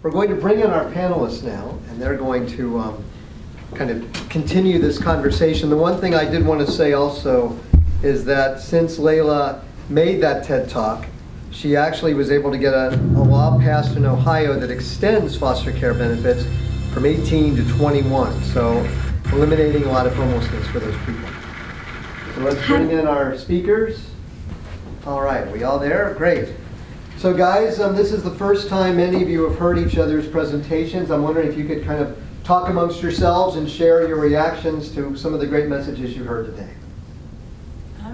We're going to bring in our panelists now, and they're going to kind of continue this conversation. The one thing I did want to say also is that since Layla made that TED Talk, she actually was able to get a law passed in Ohio that extends foster care benefits from 18 to 21, so eliminating a lot of homelessness for those people. So let's bring in our speakers. All right, are we all there? Great. So guys, this is the first time any of you have heard each other's presentations. I'm wondering if you could kind of talk amongst yourselves and share your reactions to some of the great messages you heard today.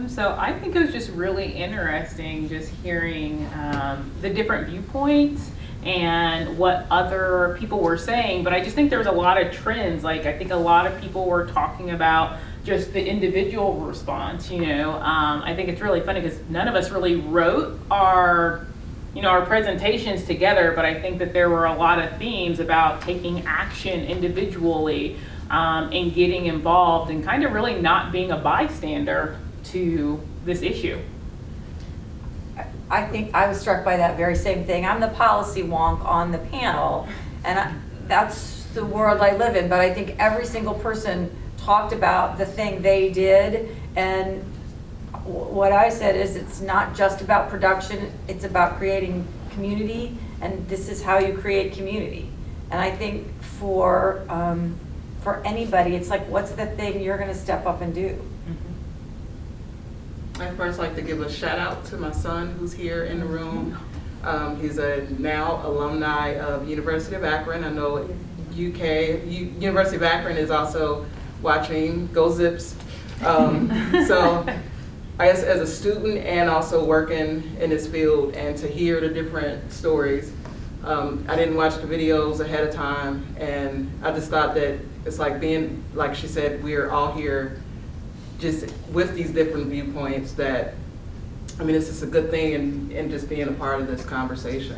So I think it was just really interesting just hearing the different viewpoints and what other people were saying, but I just think there was a lot of trends. Like, I think a lot of people were talking about just the individual response, you know. I think it's really funny because none of us really wrote our presentations together, but I think that there were a lot of themes about taking action individually and getting involved and kind of really not being a bystander to this issue. I think I was struck by that very same thing. I'm the policy wonk on the panel, and that's the world I live in, but I think every single person talked about the thing they did, and what I said is it's not just about production, it's about creating community, and this is how you create community. And I think for anybody, it's like, what's the thing you're gonna step up and do? I'd first like to give a shout out to my son who's here in the room. He's a now alumni of University of Akron. I know University of Akron is also watching. Go Zips. So I guess as a student and also working in this field, and to hear the different stories, I didn't watch the videos ahead of time, and I just thought that it's like being, like she said, we're all here just with these different viewpoints that, I mean, it's just a good thing and just being a part of this conversation.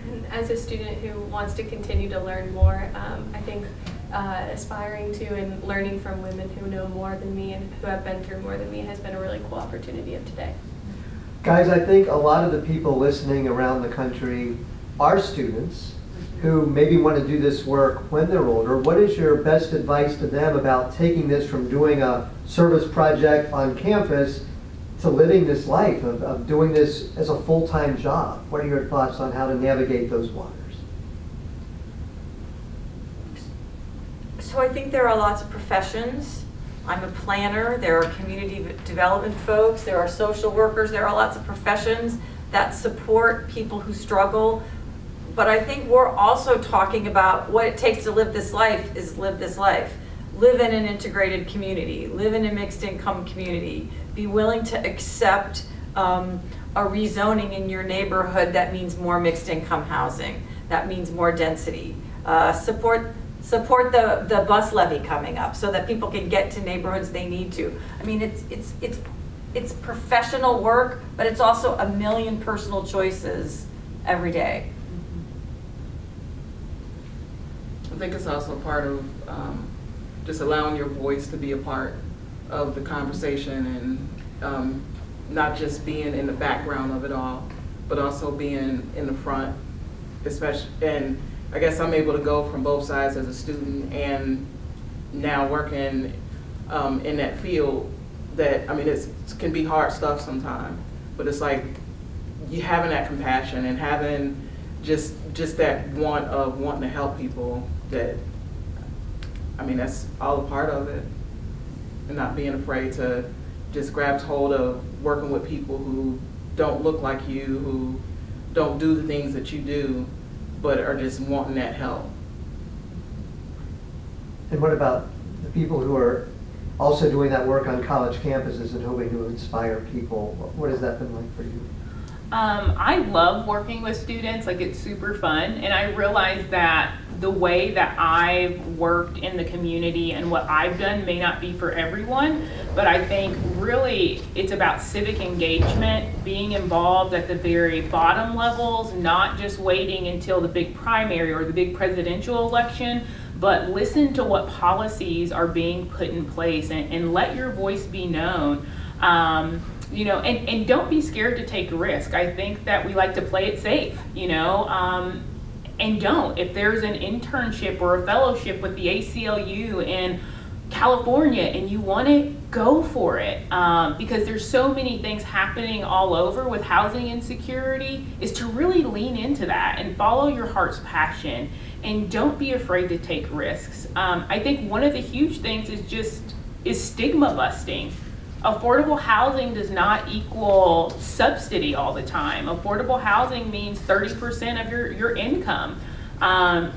And as a student who wants to continue to learn more, I think aspiring to and learning from women who know more than me and who have been through more than me has been a really cool opportunity of today. Guys, I think a lot of the people listening around the country are students who maybe want to do this work when they're older. What is your best advice to them about taking this from doing a service project on campus to living this life of doing this as a full-time job? What are your thoughts on how to navigate those waters? So I think there are lots of professions. I'm a planner, there are community development folks, there are social workers, there are lots of professions that support people who struggle. But I think we're also talking about what it takes to live this life is live this life. Live in an integrated community, live in a mixed income community, be willing to accept a rezoning in your neighborhood that means more mixed income housing, that means more density. Support the bus levy coming up so that people can get to neighborhoods they need to. I mean, it's professional work, but it's also a million personal choices every day. I think it's also part of just allowing your voice to be a part of the conversation, and not just being in the background of it all, but also being in the front, especially. And I guess I'm able to go from both sides as a student and now working in that field. That, I mean, it can be hard stuff sometimes, but it's like you having that compassion and having just that want of wanting to help people. That, I mean, that's all a part of it, and not being afraid to just grab hold of working with people who don't look like you, who don't do the things that you do, but are just wanting that help. And what about the people who are also doing that work on college campuses and hoping to inspire people? What has that been like for you? I love working with students, like it's super fun, and I realize that the way that I've worked in the community and what I've done may not be for everyone, but I think really it's about civic engagement, being involved at the very bottom levels, not just waiting until the big primary or the big presidential election, but listen to what policies are being put in place and let your voice be known. You know, and don't be scared to take a risk. I think that we like to play it safe, you know. and don't. If there's an internship or a fellowship with the ACLU in California and you want it, go for it. Because there's so many things happening all over with housing insecurity, is to really lean into that and follow your heart's passion and don't be afraid to take risks. I think one of the huge things is stigma busting. Affordable housing does not equal subsidy all the time. Affordable housing means 30% of your income.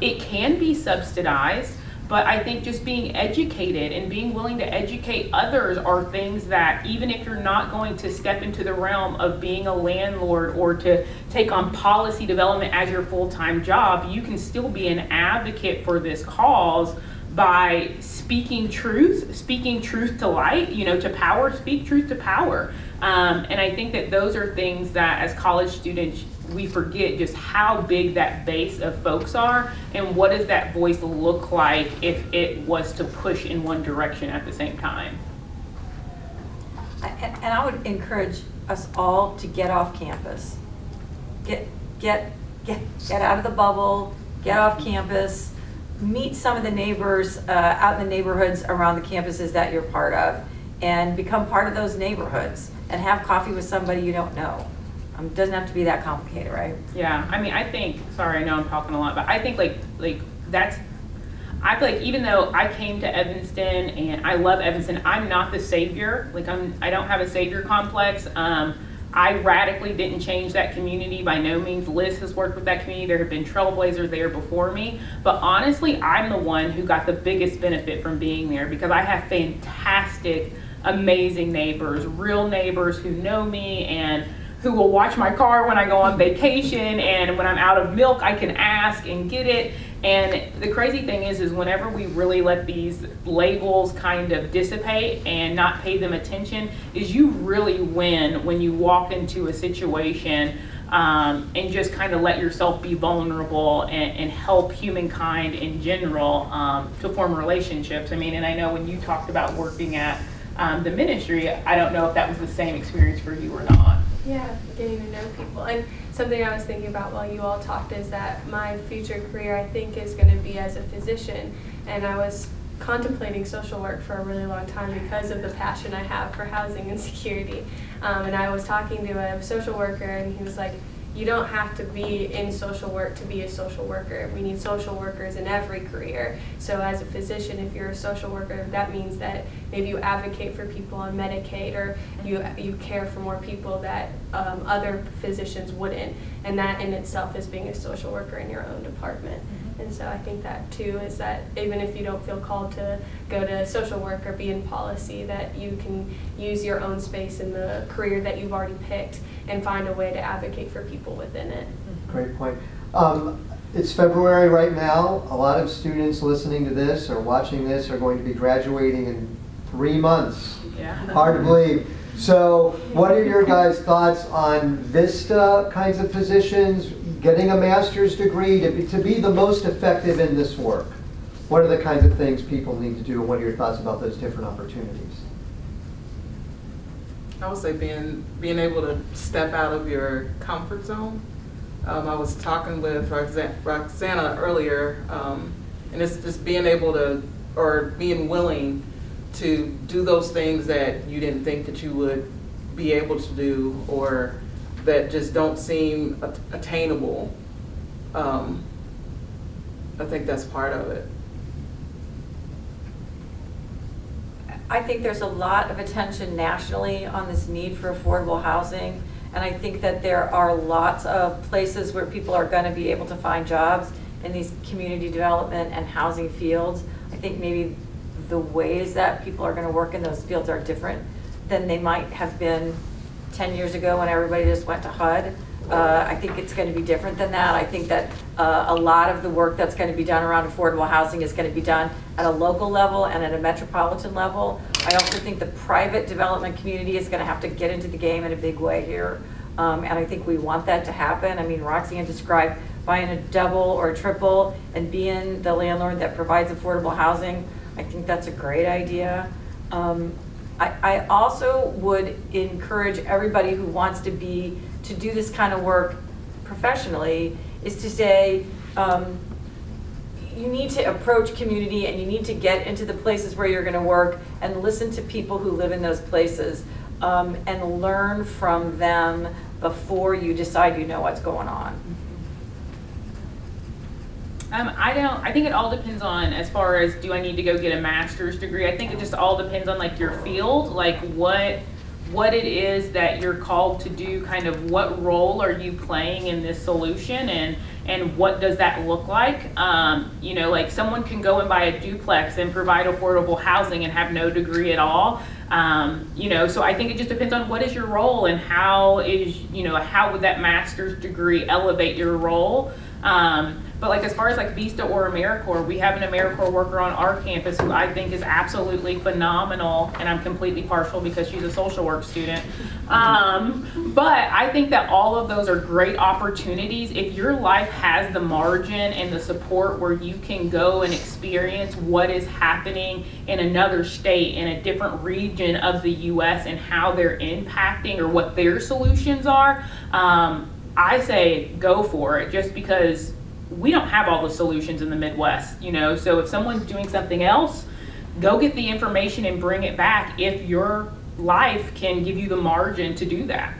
It can be subsidized, but I think just being educated and being willing to educate others are things that, even if you're not going to step into the realm of being a landlord or to take on policy development as your full-time job, you can still be an advocate for this cause by speaking truth to light, to power, speak truth to power. And I think that those are things that as college students, we forget just how big that base of folks are and what does that voice look like if it was to push in one direction at the same time. And I would encourage us all to get off campus. Get out of the bubble, get off campus, meet some of the neighbors out in the neighborhoods around the campuses that you're part of, and become part of those neighborhoods and have coffee with somebody you don't know. It doesn't have to be that complicated, right? Yeah, I mean, I think, sorry, I know I'm talking a lot, but I think I feel like even though I came to Evanston and I love Evanston, I'm not the savior. I don't have a savior complex. I radically didn't change that community by no means. Liz has worked with that community. There have been trailblazers there before me. But honestly, I'm the one who got the biggest benefit from being there because I have fantastic, amazing neighbors, real neighbors who know me and who will watch my car when I go on vacation, and when I'm out of milk, I can ask and get it. And the crazy thing is whenever we really let these labels kind of dissipate and not pay them attention, is you really win when you walk into a situation and just kind of let yourself be vulnerable and help humankind in general to form relationships. I mean, and I know when you talked about working at the ministry, I don't know if that was the same experience for you or not. Yeah, getting to know people. And something I was thinking about while you all talked is that my future career, I think, is going to be as a physician. And I was contemplating social work for a really long time because of the passion I have for housing insecurity. And I was talking to a social worker, and he was like, you don't have to be in social work to be a social worker. We need social workers in every career. So as a physician, if you're a social worker, that means that maybe you advocate for people on Medicaid, or you care for more people that other physicians wouldn't. And that in itself is being a social worker in your own department. And so I think that too is that even if you don't feel called to go to social work or be in policy, that you can use your own space in the career that you've already picked and find a way to advocate for people within it. Great point. It's February right now. A lot of students listening to this or watching this are going to be graduating in 3 months. Yeah. Hard to believe. So what are your guys' thoughts on VISTA kinds of positions, getting a master's degree to be the most effective in this work? What are the kinds of things people need to do, and what are your thoughts about those different opportunities? I would say being able to step out of your comfort zone. I was talking with Roxana earlier, and it's just being able to, or being willing to do those things that you didn't think that you would be able to do, or that just don't seem attainable. I think that's part of it. I think there's a lot of attention nationally on this need for affordable housing, and I think that there are lots of places where people are going to be able to find jobs in these community development and housing fields. I think maybe the ways that people are going to work in those fields are different than they might have been 10 years ago when everybody just went to HUD. I think it's going to be different than that. I think that a lot of the work that's going to be done around affordable housing is going to be done at a local level and at a metropolitan level. I also think the private development community is going to have to get into the game in a big way here. And I think we want that to happen. I mean, Roxanne described buying a double or a triple and being the landlord that provides affordable housing. I think that's a great idea. I also would encourage everybody who wants to do this kind of work professionally is to say, you need to approach community, and you need to get into the places where you're going to work and listen to people who live in those places, and learn from them before you decide you know what's going on. I think it all depends on, as far as, do I need to go get a master's degree? I think it just all depends on like your field, like what it is that you're called to do, kind of what role are you playing in this solution, and what does that look like? You know, like someone can go and buy a duplex and provide affordable housing and have no degree at all. You know, so I think it just depends on what is your role, and how would that master's degree elevate your role? But like as far as like Vista or AmeriCorps, we have an AmeriCorps worker on our campus who I think is absolutely phenomenal, and I'm completely partial because she's a social work student. But I think that all of those are great opportunities. If your life has the margin and the support where you can go and experience what is happening in another state, in a different region of the US, and how they're impacting or what their solutions are, I say go for it, just because we don't have all the solutions in the Midwest, you know. So if someone's doing something else, go get the information and bring it back if your life can give you the margin to do that.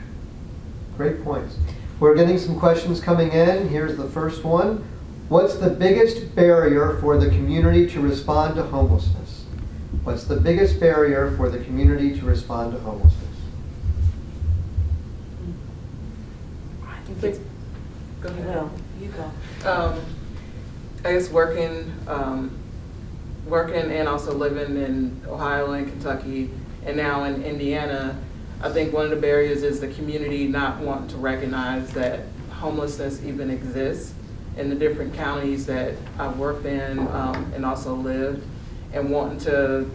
Great points. We're getting some questions coming in. Here's the first one. What's the biggest barrier for the community to respond to homelessness? What's the biggest barrier for the community to respond to homelessness? I think it's, Go ahead. no, you go. I guess working and also living in Ohio and Kentucky and now in Indiana, I think one of the barriers is the community not wanting to recognize that homelessness even exists in the different counties that I've worked in and also lived, and wanting to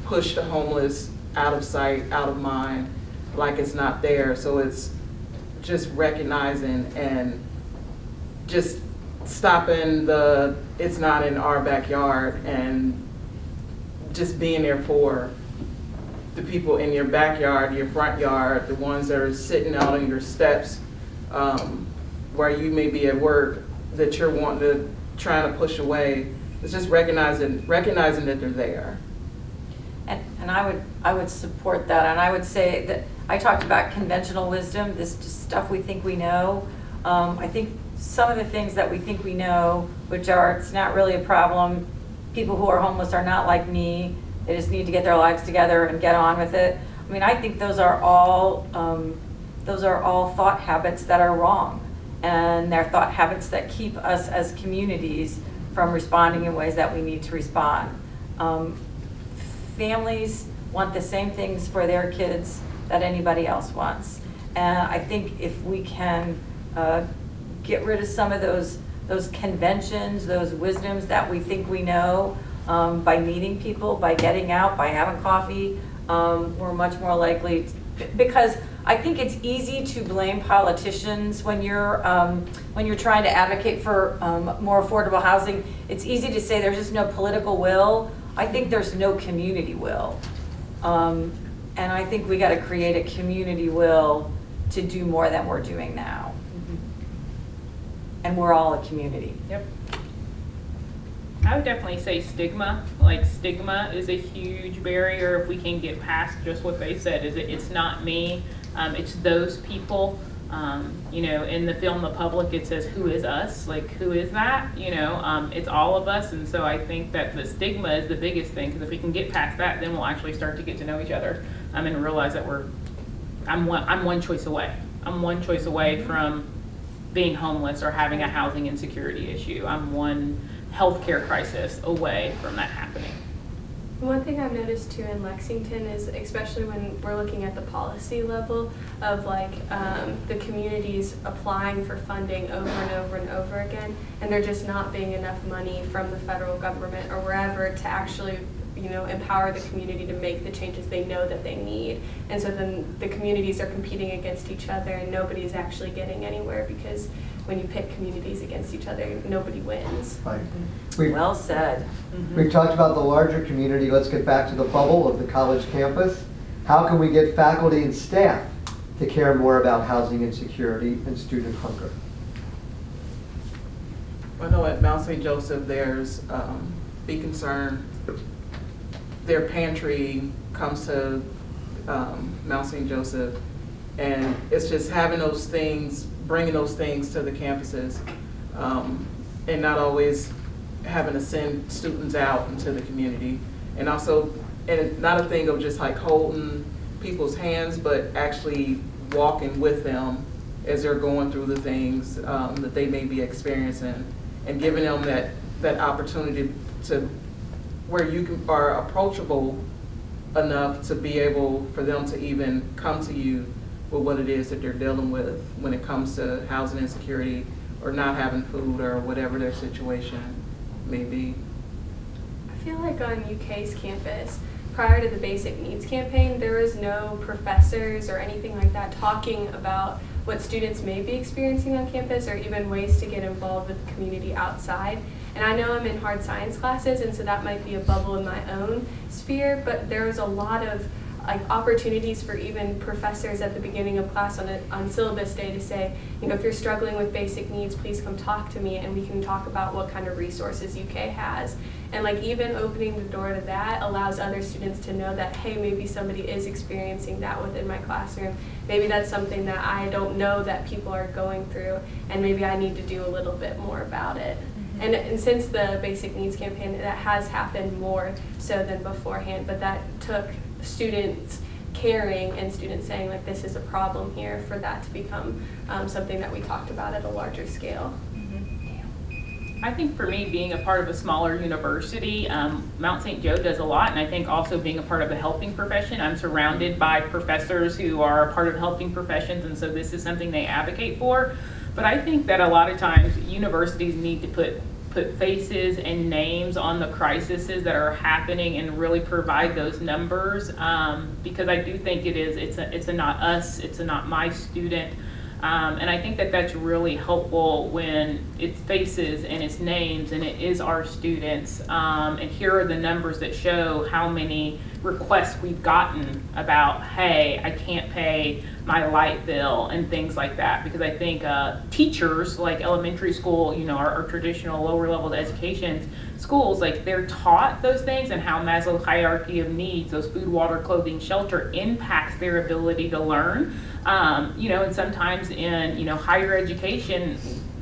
push the homeless out of sight, out of mind, like it's not there. So it's just recognizing and just stopping the it's not in our backyard, and just being there for the people in your backyard, your front yard, the ones that are sitting out on your steps, where you may be at work, that you're wanting to trying to push away. It's just recognizing that they're there. And I would support that, and I would say that I talked about conventional wisdom, this just stuff we think we know. I think some of the things that we think we know, which are, it's not really a problem, people who are homeless are not like me, they just need to get their lives together and get on with it. I mean, I think those are all thought habits that are wrong, and they're thought habits that keep us as communities from responding in ways that we need to respond. Families want the same things for their kids that anybody else wants, and I think if we can get rid of some of those conventions, those wisdoms that we think we know, by meeting people, by getting out, by having coffee, we're much more likely to, because I think it's easy to blame politicians when you're trying to advocate for more affordable housing. It's easy to say there's just no political will. I think there's no community will, and I think we got to create a community will to do more than we're doing now. And we're all a community. Yep. I would definitely say stigma. Like, stigma is a huge barrier. If we can get past just what they said, is it's not me, it's those people. You know, in the film The Public, it says, who is us? Like, who is that? You know, it's all of us. And so I think that the stigma is the biggest thing, because if we can get past that, then we'll actually start to get to know each other, and realize that I'm one choice away. I'm one choice away from being homeless or having a housing insecurity issue. I'm one healthcare crisis away from that happening. One thing I've noticed too in Lexington is, especially when we're looking at the policy level of like the communities applying for funding over and over and over again, and there just not being enough money from the federal government or wherever to actually, you know, empower the community to make the changes they know that they need. And so then the communities are competing against each other, and nobody's actually getting anywhere, because when you pit communities against each other, nobody wins. Right. Well said. We've talked about the larger community. Let's get back to the bubble of the college campus. How can we get faculty and staff to care more about housing insecurity and student hunger? I know at Mount St. Joseph, there's Be Concerned. Their pantry comes to Mount St. Joseph, and it's just having those things, bringing those things to the campuses, and not always having to send students out into the community. And also, and not a thing of just like holding people's hands, but actually walking with them as they're going through the things that they may be experiencing, and giving them that opportunity to where you are approachable enough to be able for them to even come to you with what it is that they're dealing with when it comes to housing insecurity or not having food or whatever their situation may be. I feel like on UK's campus, prior to the Basic Needs campaign, there was no professors or anything like that talking about what students may be experiencing on campus or even ways to get involved with the community outside. And I know I'm in hard science classes, and so that might be a bubble in my own sphere, but there's a lot of opportunities for even professors at the beginning of class on syllabus day to say, if you're struggling with basic needs, please come talk to me and we can talk about what kind of resources UK has. And even opening the door to that allows other students to know that, hey, maybe somebody is experiencing that within my classroom. Maybe that's something that I don't know that people are going through, and maybe I need to do a little bit more about it. And since the Basic Needs campaign, that has happened more so than beforehand, but that took students caring and students saying this is a problem here for that to become something that we talked about at a larger scale. I think for me, being a part of a smaller university, Mount St. Joe does a lot, and I think also being a part of the helping profession, I'm surrounded by professors who are a part of helping professions, and so this is something they advocate for. But I think that a lot of times universities need to put faces and names on the crises that are happening and really provide those numbers, because I do think it's a not us, it's a not my student. And I think that that's really helpful when it's faces and it's names and it is our students. And here are the numbers that show how many requests we've gotten about, hey, I can't pay my light bill and things like that. Because I think teachers, like elementary school, our traditional lower level education schools, they're taught those things and how Maslow's hierarchy of needs, those food, water, clothing, shelter, impacts their ability to learn. And sometimes in, higher education,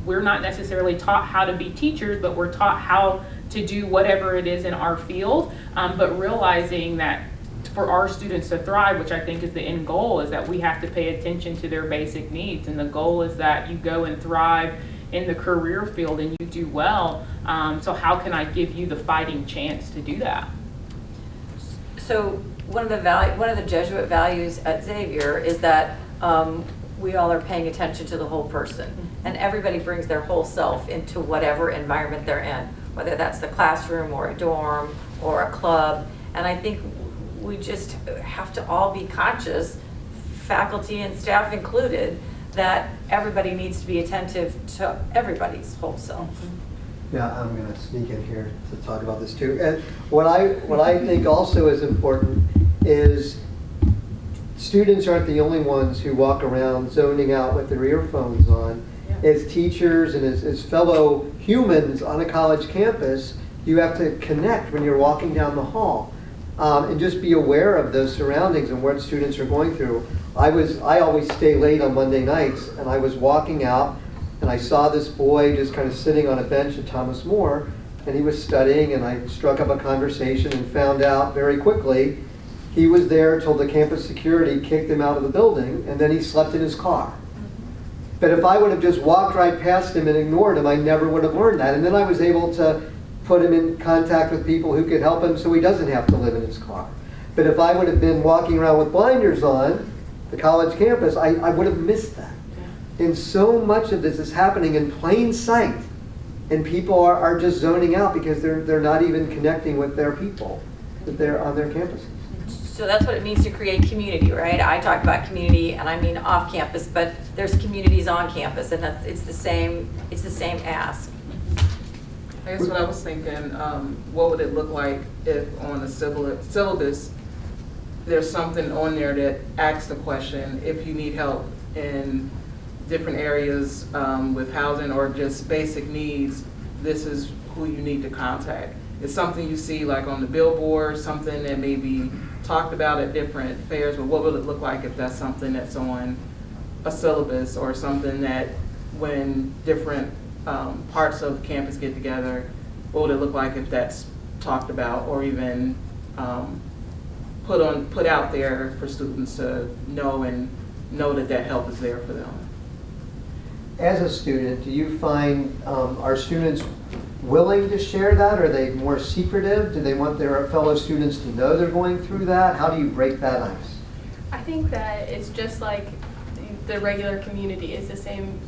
we're not necessarily taught how to be teachers, but we're taught how to do whatever it is in our field. But realizing that for our students to thrive, which I think is the end goal, is that we have to pay attention to their basic needs. And the goal is that you go and thrive in the career field and you do well. So how can I give you the fighting chance to do that? So one of the Jesuit values at Xavier is that we all are paying attention to the whole person, and everybody brings their whole self into whatever environment they're in, whether that's the classroom or a dorm or a club. And I think we just have to all be conscious, faculty and staff included, that everybody needs to be attentive to everybody's whole self. Yeah, I'm going to sneak in here to talk about this too. And what I think also is important is students aren't the only ones who walk around zoning out with their earphones on. Yeah. As teachers and as fellow humans on a college campus, you have to connect when you're walking down the hall, and just be aware of those surroundings and what students are going through. I always stay late on Monday nights, and I was walking out and I saw this boy just kind of sitting on a bench at Thomas More, and he was studying, and I struck up a conversation and found out very quickly he was there till the campus security kicked him out of the building, and then he slept in his car. But if I would have just walked right past him and ignored him, I never would have learned that. And then I was able to put him in contact with people who could help him so he doesn't have to live in his car. But if I would have been walking around with blinders on the college campus, I would have missed that. And so much of this is happening in plain sight, and people are just zoning out because they're not even connecting with their people that they're on their campuses. So that's what it means to create community, right? I talk about community, and I mean off campus, but there's communities on campus, and it's the same ask. I guess what I was thinking, what would it look like if on the syllabus there's something on there that asks the question, if you need help in different areas with housing or just basic needs, this is who you need to contact. It's something you see like on the billboard, something that may be talked about at different fairs, but what would it look like if that's something that's on a syllabus, or something that when different parts of campus get together, what would it look like if that's talked about, or even put out there for students to know and know that that help is there for them. As a student, do you find, are students willing to share that? Are they more secretive? Do they want their fellow students to know they're going through that? How do you break that ice? I think that it's just like the regular community is the same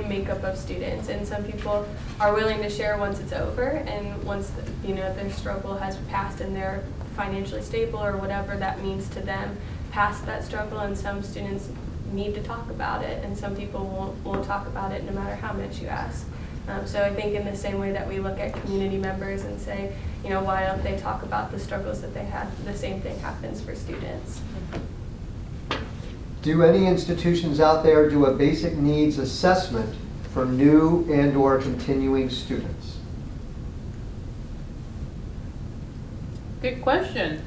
makeup of students, and some people are willing to share once it's over, and once their struggle has passed and they're financially stable or whatever that means to them past that struggle. And some students need to talk about it, and some people won't talk about it no matter how much you ask. So I think in the same way that we look at community members and say, why don't they talk about the struggles that they have, the same thing happens for students. Do any institutions out there do a basic needs assessment for new and/or continuing students? Good question.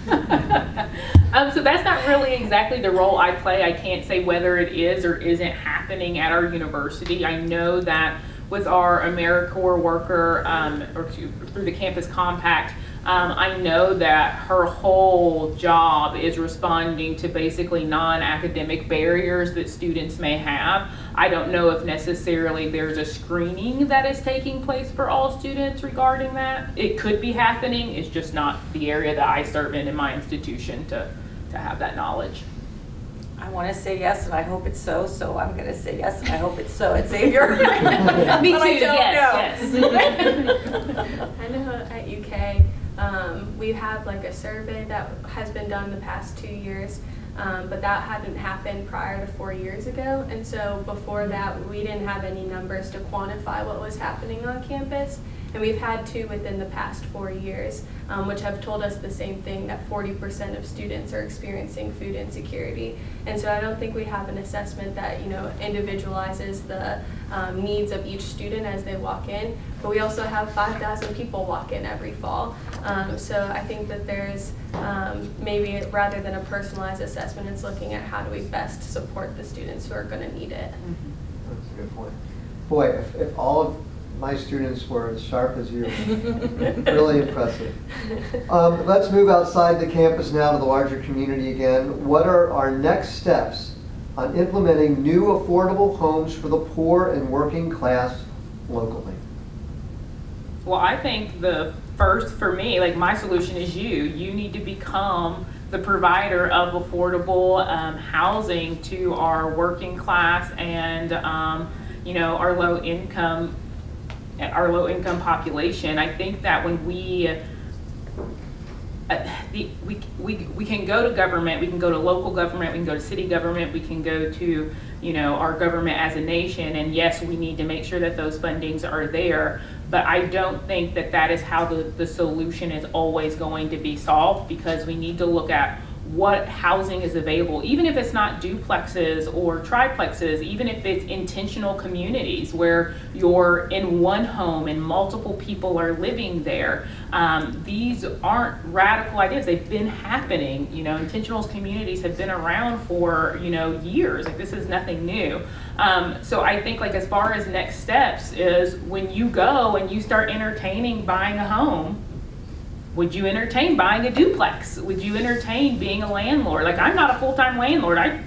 So that's not really exactly the role I play. I can't say whether it is or isn't happening at our university. I know that with our AmeriCorps worker, or through the Campus Compact, I know that her whole job is responding to basically non-academic barriers that students may have. I don't know if necessarily there's a screening that is taking place for all students regarding that. It could be happening, it's just not the area that I serve in my institution to have that knowledge. I want to say yes, and I hope it's so I'm going to say yes, and I hope it's so at Xavier. Me too, But I don't yes, know. yes. I know at UK, we have like a survey that has been done the past 2 years, but that hadn't happened prior to 4 years ago. And so before that, we didn't have any numbers to quantify what was happening on campus. And we've had two within the past 4 years, which have told us the same thing, that 40% of students are experiencing food insecurity. And so I don't think we have an assessment that individualizes the needs of each student as they walk in. But we also have 5,000 people walk in every fall. So I think that there's maybe rather than a personalized assessment, it's looking at how do we best support the students who are going to need it. That's a good point. Boy, if all of my students were as sharp as you, really impressive. Let's move outside the campus now to the larger community again. What are our next steps on implementing new affordable homes for the poor and working class locally? Well, I think the first, for me, like my solution is you need to become the provider of affordable housing to our working class and our low income population. I think that when we can go to government, we can go to local government, we can go to city government, we can go to our government as a nation, and yes, we need to make sure that those fundings are there, but I don't think that that is how the solution is always going to be solved, because we need to look at what housing is available, even if it's not duplexes or triplexes, even if it's intentional communities where you're in one home and multiple people are living there. These aren't radical ideas. They've been happening. Intentional communities have been around for years. Like, this is nothing new. So I think, like, as far as next steps is when you go and you start entertaining buying a home, would you entertain buying a duplex? Would you entertain being a landlord? Like, I'm not a full-time landlord. I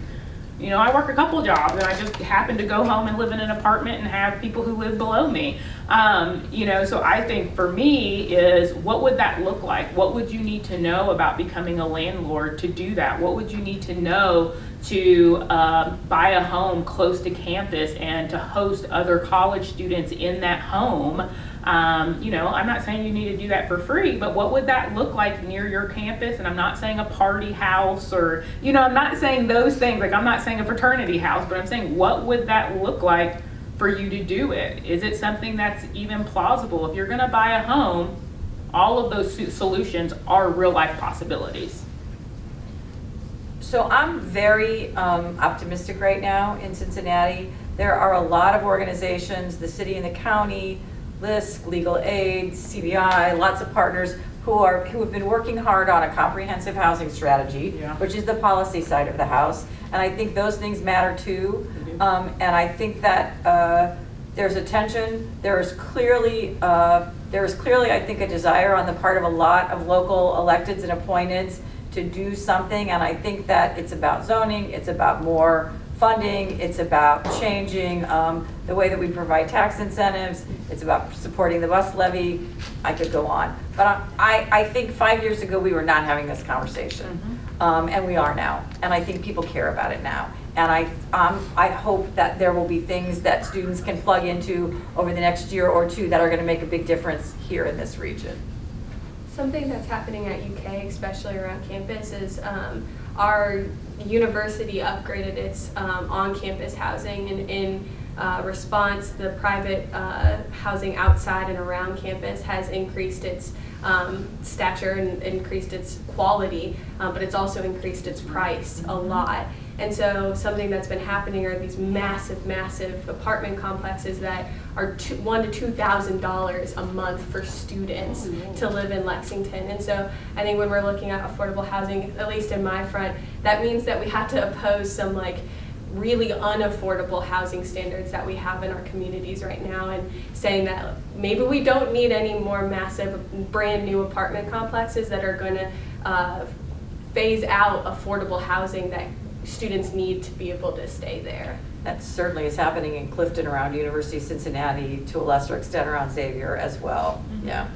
work a couple jobs, and I just happen to go home and live in an apartment and have people who live below me. So I think for me is, what would that look like? What would you need to know about becoming a landlord to do that? What would you need to know to buy a home close to campus and to host other college students in that home? I'm not saying you need to do that for free, but what would that look like near your campus? And I'm not saying a party house or, I'm not saying those things. Like, I'm not saying a fraternity house, but I'm saying, what would that look like for you to do it? Is it something that's even plausible? If you're going to buy a home, all of those solutions are real life possibilities. So I'm very optimistic right now in Cincinnati. There are a lot of organizations, the city and the county, LISC, Legal Aid, CBI, lots of partners who have been working hard on a comprehensive housing strategy, Yeah. which is the policy side of the house. And I think those things matter too. They do. And I think that there's a tension. There is clearly, I think, a desire on the part of a lot of local electeds and appointeds to do something. And I think that it's about zoning, it's about more funding, it's about changing the way that we provide tax incentives, it's about supporting the bus levy. I could go on. But I think 5 years ago we were not having this conversation. And we are now. And I think people care about it now. And I hope that there will be things that students can plug into over the next year or two that are going to make a big difference here in this region. Something that's happening at UK, especially around campus, is our university upgraded its on-campus housing, and in response, the private housing outside and around campus has increased its stature and increased its quality, but it's also increased its price a lot. And so something that's been happening are these massive, massive apartment complexes that are $1,000 to $2,000 a month for students to live in Lexington. And so I think when we're looking at affordable housing, at least in my front, that means that we have to oppose some like really unaffordable housing standards that we have in our communities right now, and saying that maybe we don't need any more massive brand new apartment complexes that are going to phase out affordable housing that students need to be able to stay there. That certainly is happening in Clifton around University of Cincinnati, to a lesser extent around Xavier as well. Yeah.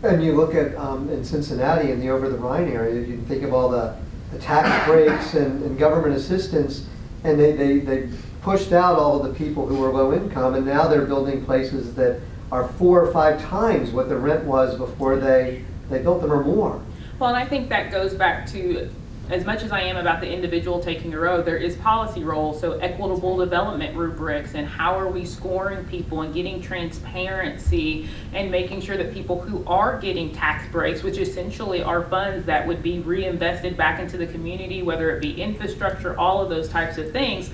And you look at in Cincinnati, in the over the Rhine area, you think of all the tax breaks and government assistance, and they pushed out all of the people who were low income, and now they're building places that are 4 or 5 times what the rent was before they built them, or more. Well, and I think that goes back to, as much as I am about the individual taking a road, there is policy roles, so equitable development rubrics, and how are we scoring people and getting transparency and making sure that people who are getting tax breaks, which essentially are funds that would be reinvested back into the community, whether it be infrastructure, all of those types of things,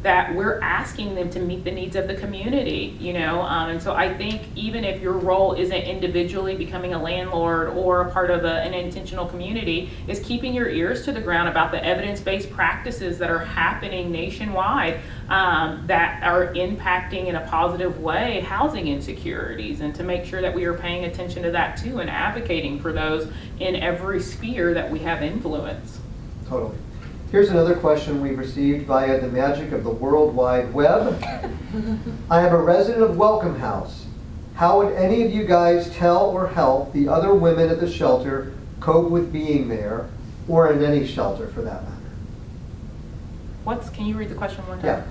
that we're asking them to meet the needs of the community, you know, and so I think even if your role isn't individually becoming a landlord or a part of an intentional community, is keeping your ears to the ground about the evidence-based practices that are happening nationwide that are impacting in a positive way housing insecurities, and to make sure that we are paying attention to that too and advocating for those in every sphere that we have influence. Totally. Here's another question we've received via the magic of the World Wide Web. I am a resident of Welcome House. How would any of you guys tell or help the other women at the shelter cope with being there, or in any shelter for that matter? Can you read the question one time?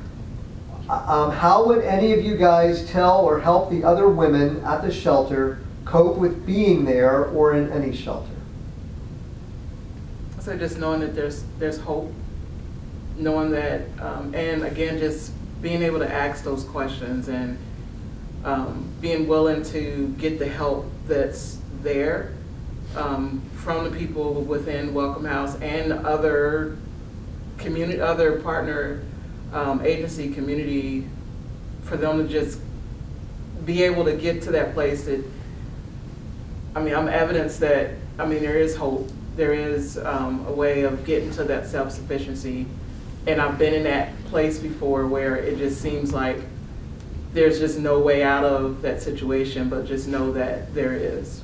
Yeah. How would any of you guys tell or help the other women at the shelter cope with being there, or in any shelter? So just knowing that there's hope, knowing that, and again, just being able to ask those questions, and being willing to get the help that's there from the people within Welcome House and other partner agency community, for them to just be able to get to that place that, I'm evidence that, there is hope. There is a way of getting to that self-sufficiency. And I've been in that place before where it just seems like there's just no way out of that situation, but just know that there is.